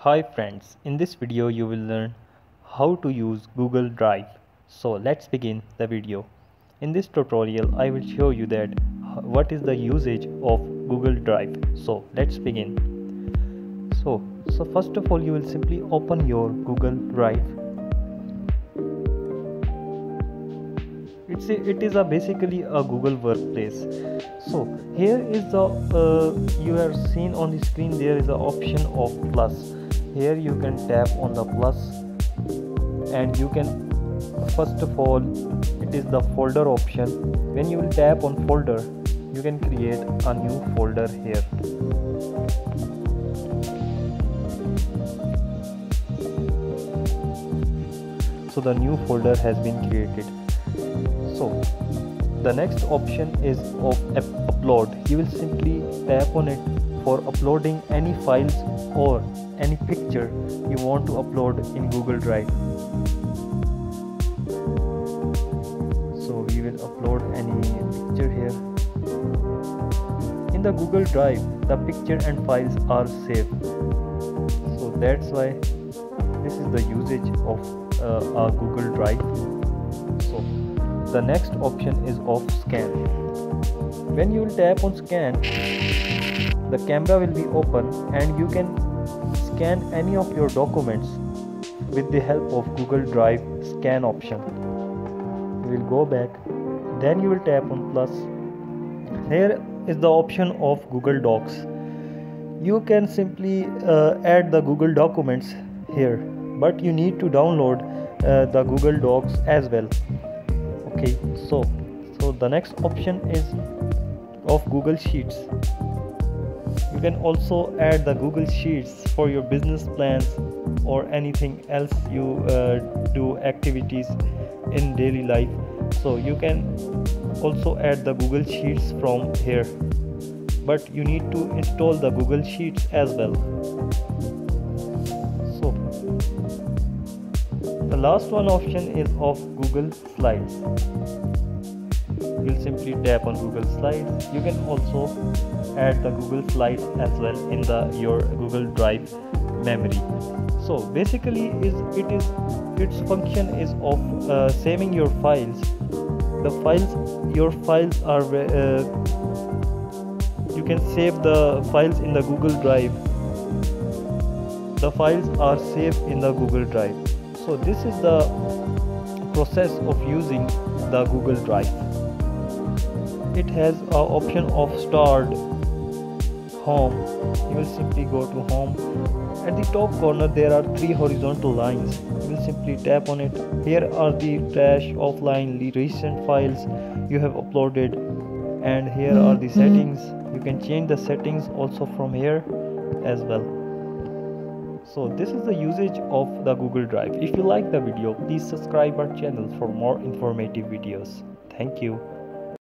Hi friends, in this video you will learn how to use Google Drive. So let's begin the video. In this tutorial I will show you that what is the usage of Google Drive. So let's begin. So first of all you will simply open your Google Drive. It is basically a Google workplace. So here is the you are seen on the screen, there is an option of plus. Here you can tap on the plus and you can, first of all, it is the folder option. When you will tap on folder, you can create a new folder here. So the new folder has been created. So the next option is of upload. You will simply tap on it for uploading any files or any picture you want to upload in Google Drive. So we will upload any picture here. In the Google Drive, the picture and files are saved. So that's why this is the usage of our Google Drive. So the next option is of scan. When you will tap on scan, the camera will be open and you can scan any of your documents with the help of Google Drive scan option. You will go back, then you will tap on plus. Here is the option of Google Docs. You can simply add the Google documents here, but you need to download the Google Docs as well. Okay, so the next option is of Google Sheets. You can also add the Google Sheets for your business plans or anything else you do activities in daily life. So you can also add the Google Sheets from here, but you need to install the Google Sheets as well. So the last one option is of Google Slides. You'll simply tap on Google Slides. You can also add the Google Slides as well in your Google Drive memory. So basically its function is of saving your files. Your files are you can save the files in the Google Drive. The files are saved in the Google Drive. So this is the process of using the Google Drive. It has an option of start, home. You will simply go to home. At the top corner there are 3 horizontal lines. You will simply tap on it. Here are the trash, offline, recent files you have uploaded, and here are the settings. You can change the settings also from here as well. So this is the usage of the Google Drive. If you like the video, please subscribe our channel for more informative videos. Thank you.